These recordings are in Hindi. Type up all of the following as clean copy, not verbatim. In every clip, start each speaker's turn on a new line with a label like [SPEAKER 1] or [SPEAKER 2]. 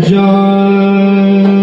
[SPEAKER 1] Jai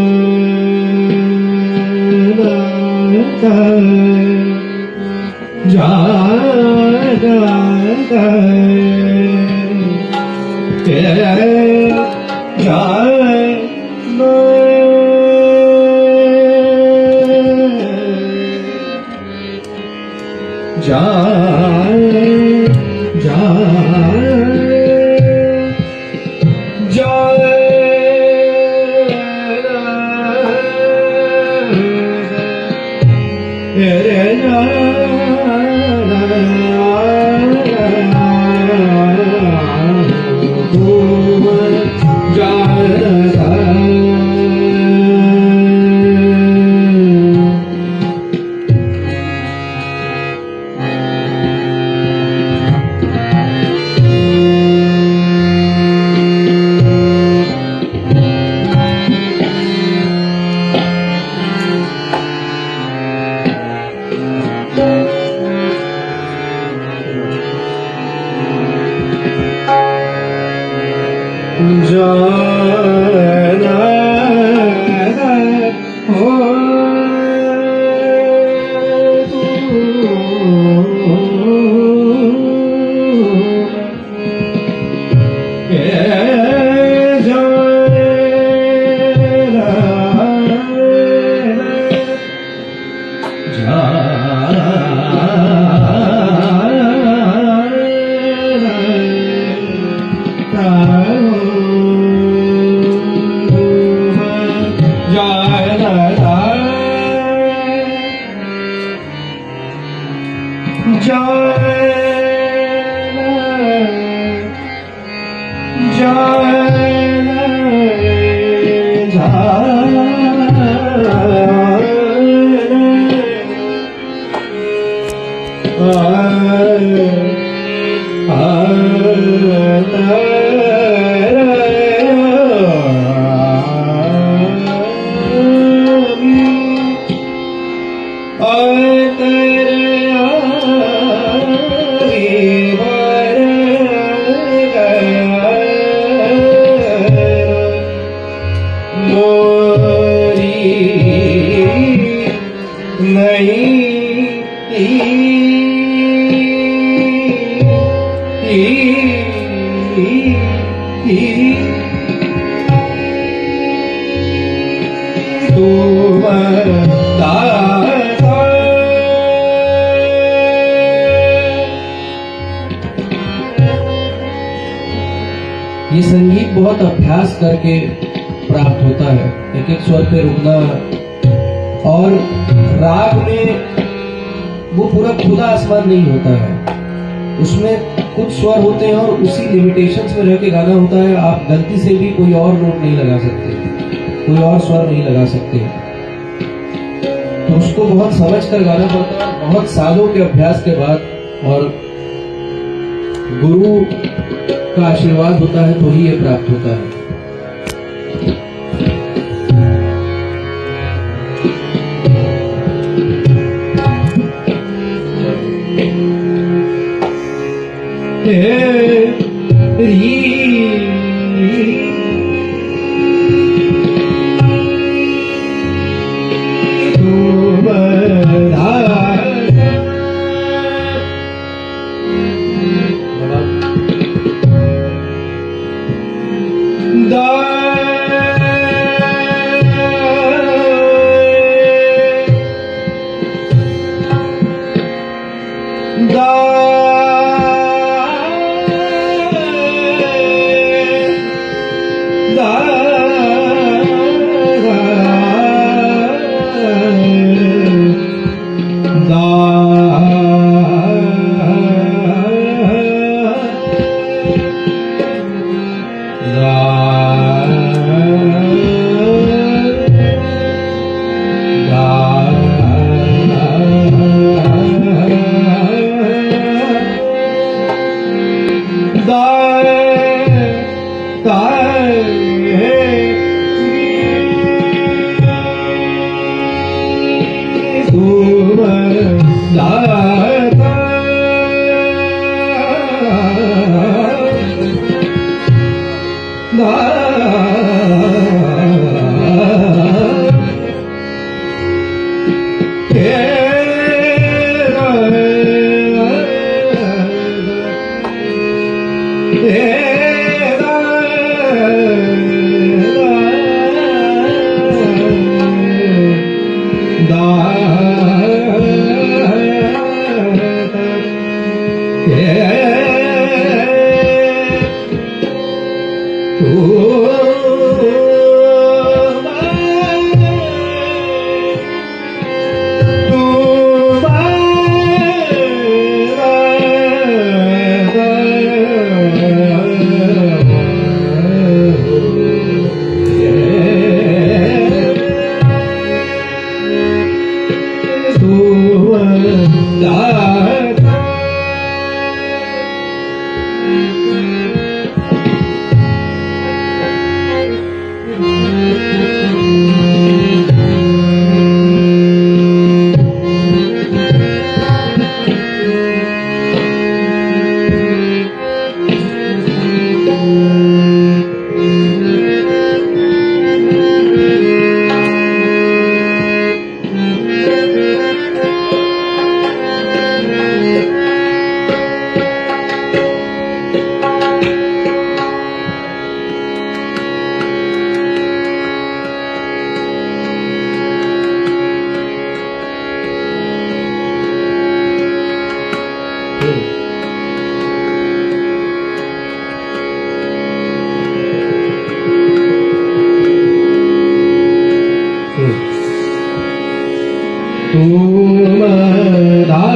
[SPEAKER 1] ये संगीत बहुत अभ्यास करके प्राप्त होता है, एक एक स्वर पे रुकना, और राग में वो पूरा खुला आसमान नहीं होता है, उसमें कुछ स्वर होते हैं और उसी लिमिटेशंस में रह के गाना होता है। आप गलती से भी कोई और नोट नहीं लगा सकते, कोई और स्वर नहीं लगा सकते, तो उसको बहुत समझ कर गाना पड़ता है, बहुत सालों के अभ्यास के बाद, और गुरु का आशीर्वाद होता है तो ही ये प्राप्त होता है। तुम दाता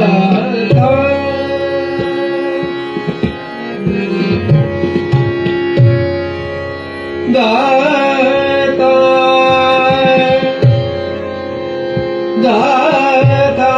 [SPEAKER 1] दाता दाता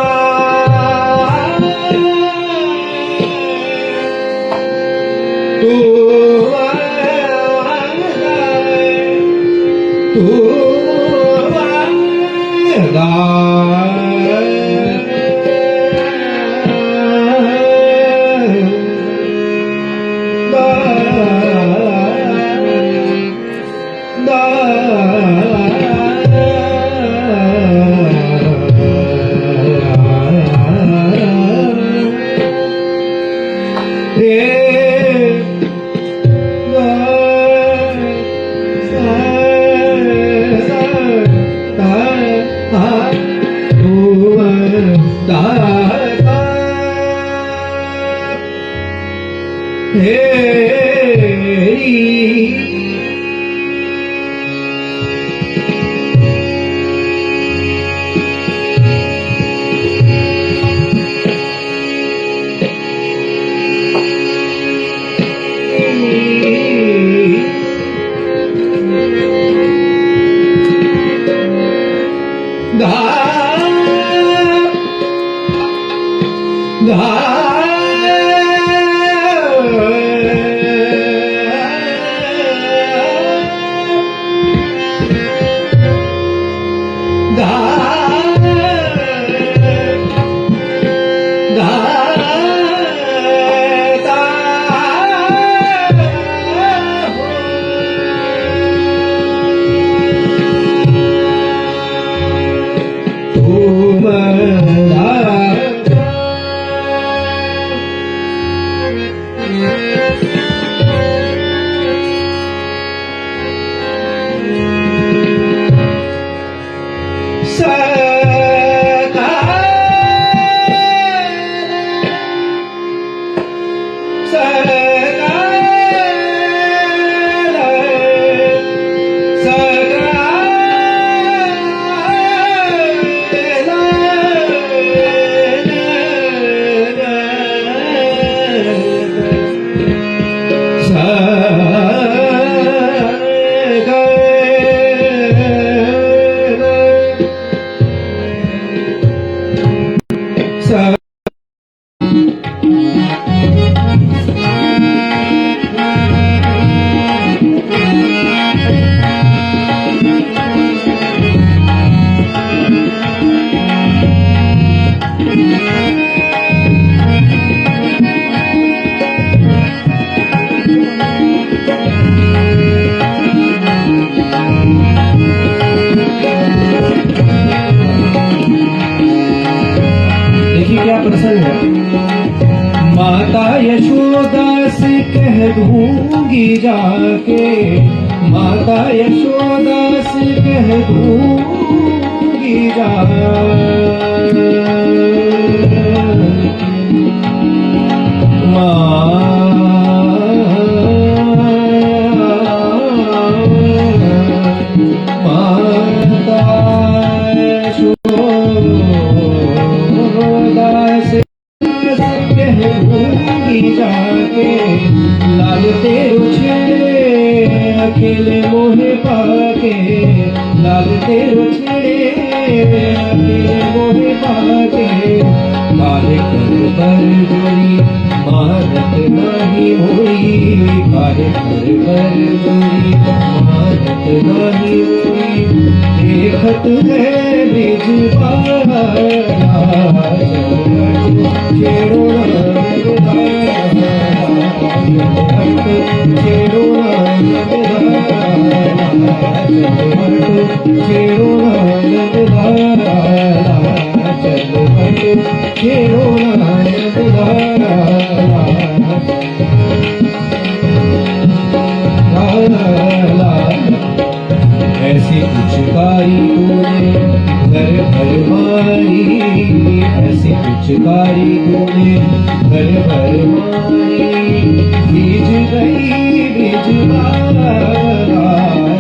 [SPEAKER 1] प्रसंग है। माता यशोदा से कह दूंगी जाके, माता यशोदा से कह दूंगी जाके, लाल तेरो छेड़े अकेले मोहे पाके, लाल तेरो छेड़े अकेले मोहे पाके, काले कर पर जोड़ी मारत नहीं हुई, काले कर जोड़ी मारत नहीं हुई, देखत है बिजबारा छेड़ो ऐसी पिचकारी तूने घर भर मारी, ऐसी पिचकारी तूने घर भर मारी, बीज गई बिजबारा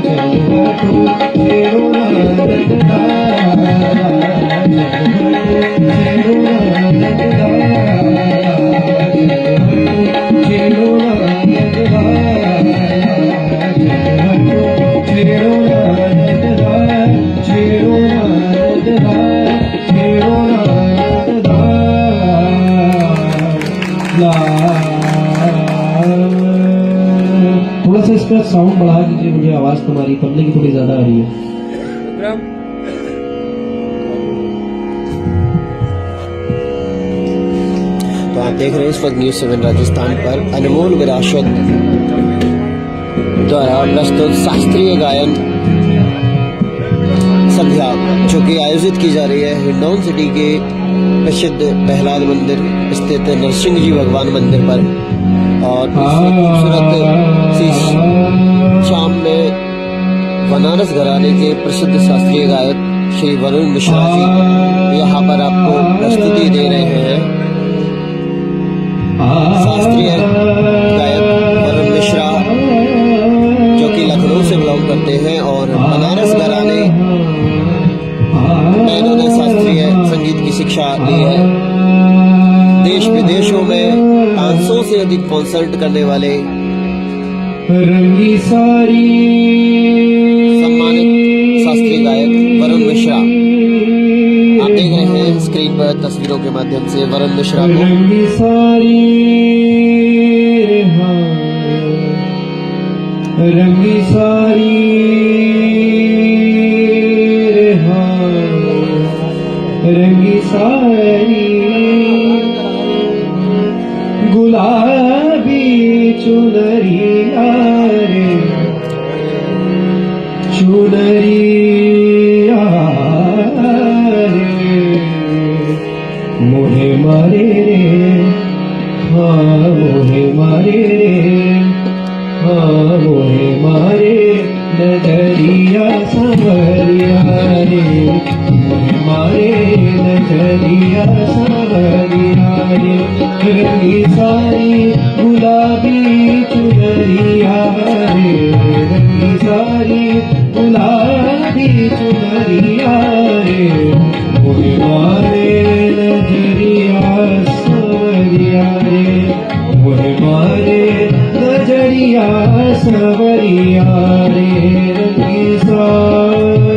[SPEAKER 1] चल बटू तेरो नारद साउंड बढ़ा दीजिए, मुझे आवाज तुम्हारी तबले की थोड़ी ज्यादा आ रही है।
[SPEAKER 2] तो आप देख रहे हैं इस वक्त न्यूज 7 राजस्थान पर अनमोल विरासत द्वारा प्रस्तुत शास्त्रीय गायन संध्या जो कि आयोजित की जा रही है हिंडौन सिटी के प्रसिद्ध प्रहलाद मंदिर स्थित नरसिंह जी भगवान मंदिर पर। और इस खूबसूरत सी शाम में बनारस घराने के प्रसिद्ध शास्त्रीय गायक श्री वरुण मिश्रा जी यहाँ पर आपको प्रस्तुति दे रहे हैं। शास्त्रीय गायक वरुण मिश्रा जो कि लखनऊ से बिलोंग करते हैं और बनारस घराने में इन्होंने शास्त्रीय संगीत की शिक्षा ली है। देश विदेशों में 500 से अधिक कॉन्सर्ट करने वाले
[SPEAKER 1] रंगी सारी
[SPEAKER 2] सम्मानित शास्त्रीय गायक वरुण मिश्रा। आप देख रहे हैं स्क्रीन पर तस्वीरों के माध्यम से वरुण मिश्रा को।
[SPEAKER 1] रंगी सारी रंगी सारी रंगी सारी गुलाबी चुनरिया रे चुनरिया रे मोहे मारे रे हाँ मोहे मारे रे हाँ मोहे मारे नजरिया संवरिया रे मोहे मारे नजरिया संवरिया रे रंगी सारी गुलाबी चुनरिया रे रंगी सारी गुलाबी चुनरिया रे मोहे मारे नजरिया संवरिया रे मोहे मारे नजरिया संवरिया रे रंगी सारी।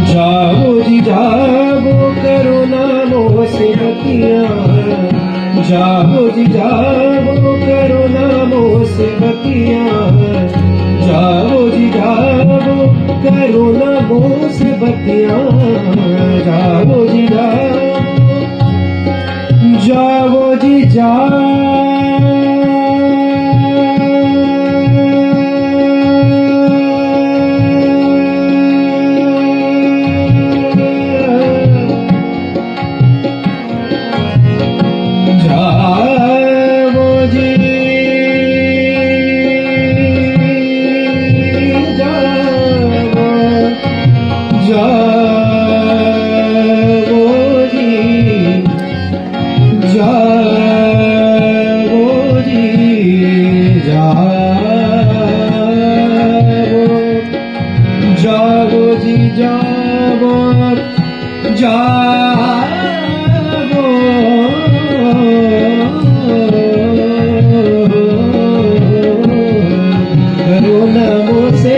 [SPEAKER 1] जाओ जी जाओ करो नामो से बतिया जाओ जी जाओ करो नामो से बतिया जाओ जी जाओ जी जाओ जाओ जी जाओ करो नामो से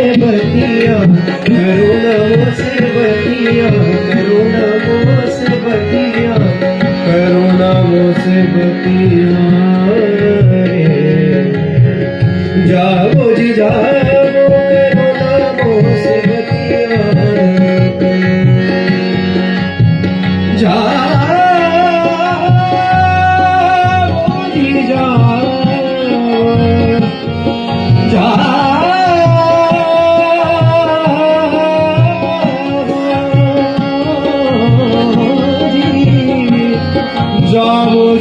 [SPEAKER 1] बतिया जाओ जी जाओ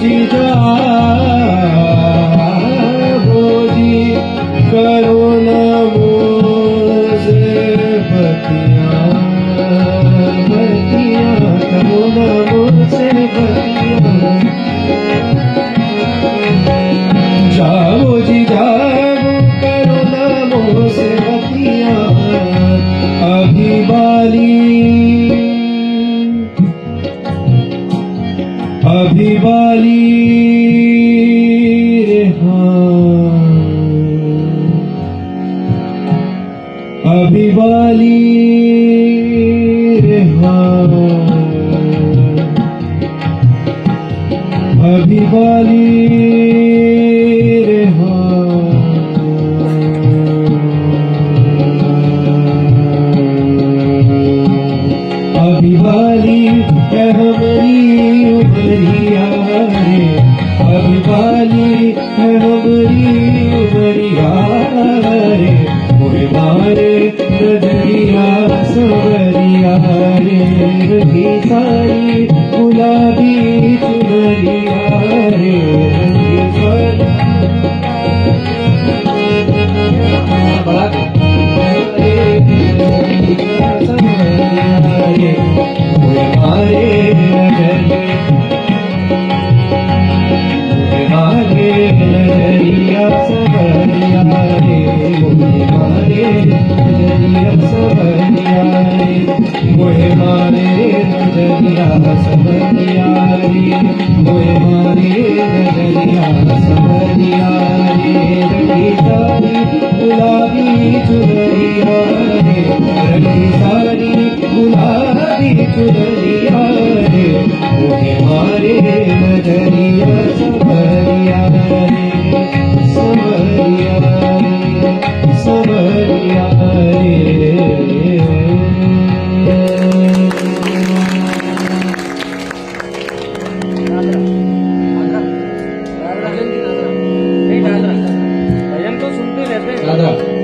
[SPEAKER 1] जी जाओ अभी बाली रे हाँ, अभी बाली रे हाँ, अभी बाली रे हाँ, अभी बाली है हमारी उमरिया रे, अभी बाली है हमारी उमरिया रे, मोरे मारे नजरिया सवरिया रे, रंगी सारी गुलाबी चुनरिया रे, रंगी सारी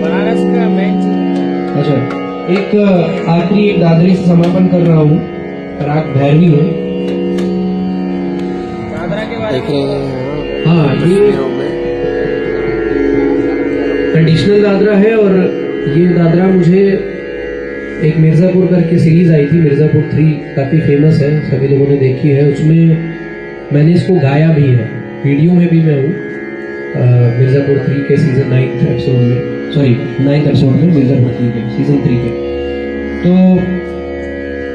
[SPEAKER 3] बनारस का मेन चीज।
[SPEAKER 1] अच्छा, एक आखिरी एक दादरी से समापन कर रहा हूँ, राग भैरवी में।
[SPEAKER 3] दादरा के बारे
[SPEAKER 2] देख रहे हैं
[SPEAKER 1] हाँ, ये
[SPEAKER 2] तस्वीरों में
[SPEAKER 1] ट्रेडिशनल दादरा है और ये दादरा मुझे एक मिर्जापुर करके सीरीज आई थी, मिर्जापुर 3 काफी फेमस है, सभी लोगों ने देखी है। उसमें मैंने इसको गाया भी है, वीडियो में भी मैं हूँ मिर्जापुर 3 के सीजन 9 एपिसोड में, सॉरी 9 एपिसोड में मिर्जापुर 3 के सीजन 3 के। तो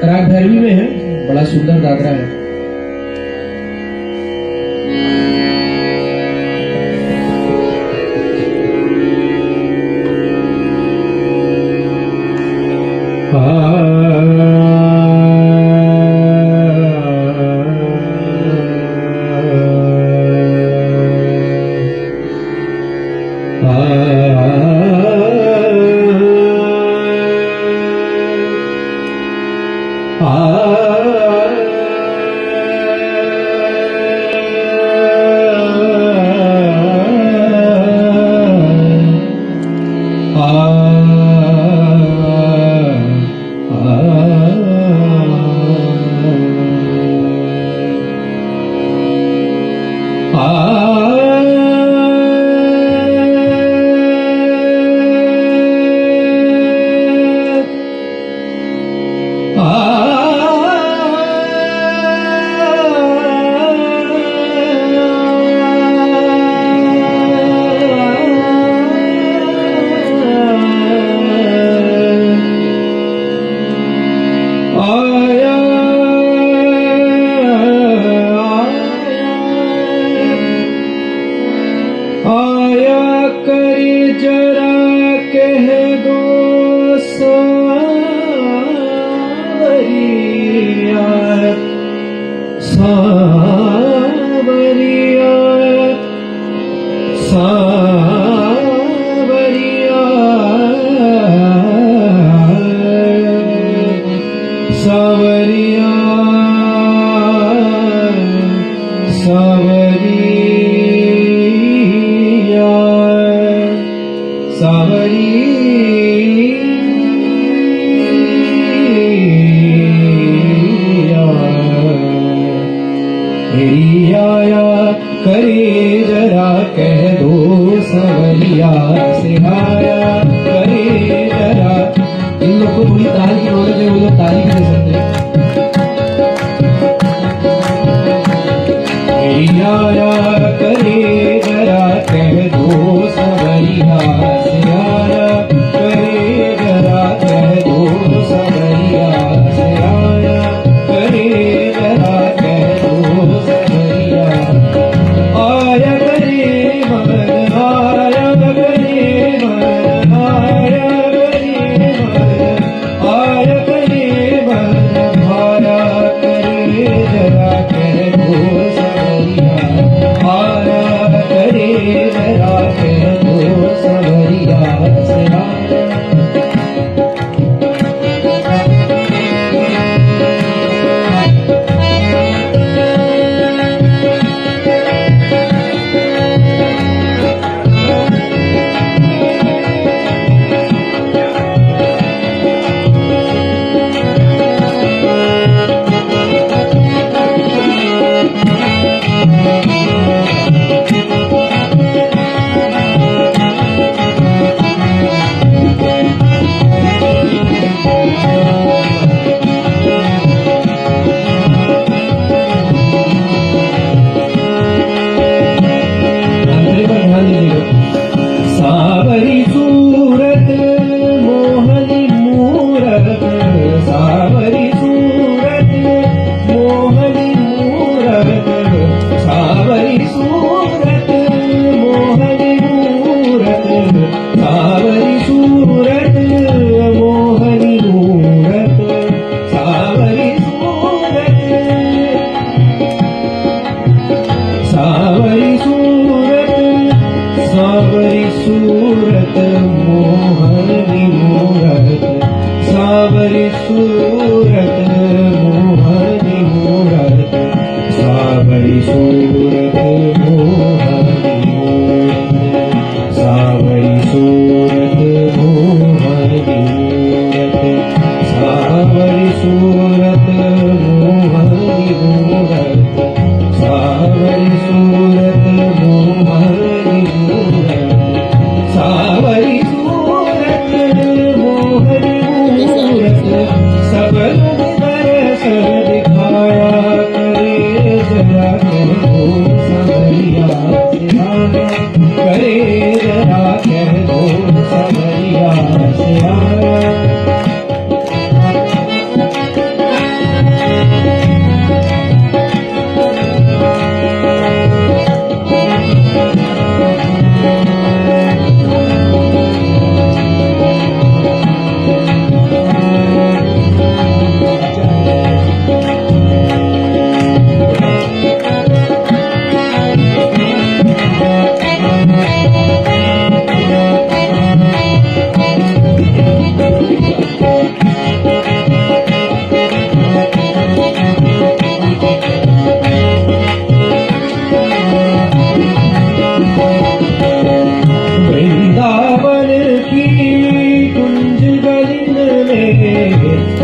[SPEAKER 1] राग भैरवी में है, बड़ा सुंदर दादरा है।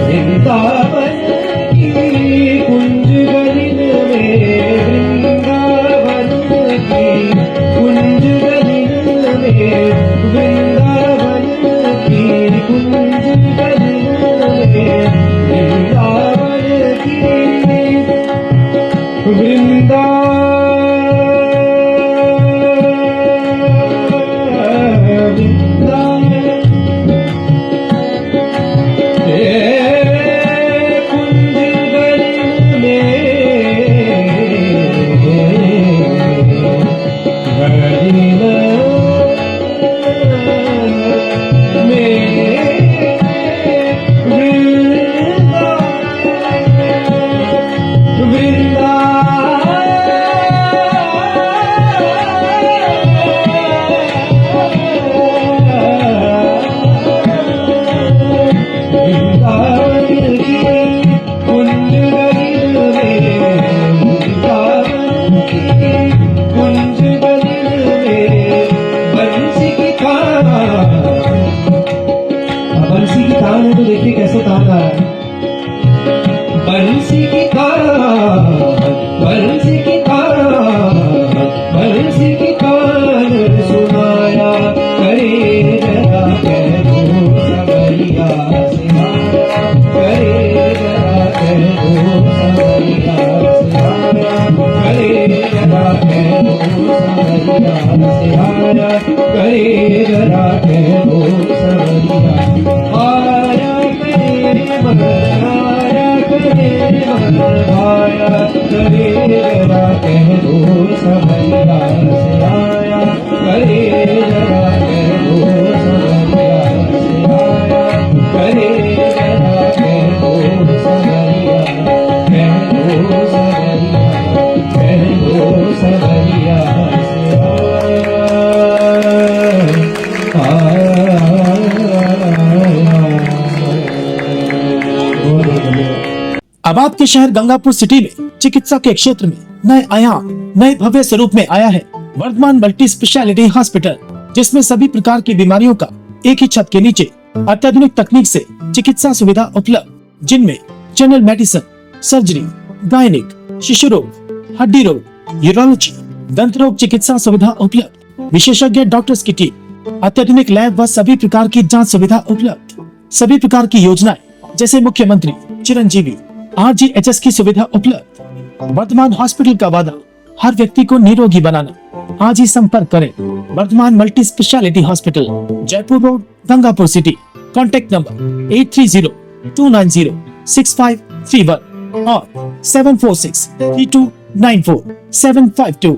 [SPEAKER 1] वृंदावन की कुंज गलिन में, वृंदावन की कुंज गलिन में, वृंदावन की कुंज गलिन में, वृंदावन की करे जरा कह दो सवरिया, आया करे मन, आया करे मन, आया करे जरा कह दो सवरिया से आया, करे जरा कह दो सवरिया से आया, करे जरा कह दो सवरिया, कह दो सवरिया, कह दो सवरिया से
[SPEAKER 4] अब आपके शहर गंगापुर सिटी में चिकित्सा के क्षेत्र में नए आयाम, नए भव्य स्वरूप में आया है वर्धमान मल्टी स्पेशलिटी हॉस्पिटल, जिसमें सभी प्रकार की बीमारियों का एक ही छत के नीचे अत्याधुनिक तकनीक से चिकित्सा सुविधा उपलब्ध, जिनमें जनरल मेडिसिन, सर्जरी, गायनिक, शिशु रोग, हड्डी रोग, यूरोलॉजी, दंत रोग चिकित्सा सुविधा उपलब्ध, विशेषज्ञ डॉक्टर्स की टीम, अत्याधुनिक लैब व सभी प्रकार की जांच सुविधा उपलब्ध, सभी प्रकार की योजनाएं जैसे मुख्यमंत्री चिरंजीवी RGHS की सुविधा उपलब्ध। वर्धमान हॉस्पिटल का वादा हर व्यक्ति को निरोगी बनाना। आज ही संपर्क करें Vardhaman multi speciality hospital, Jaipur road, Gangapur city. Contact number 8302906531 और 7463294 752।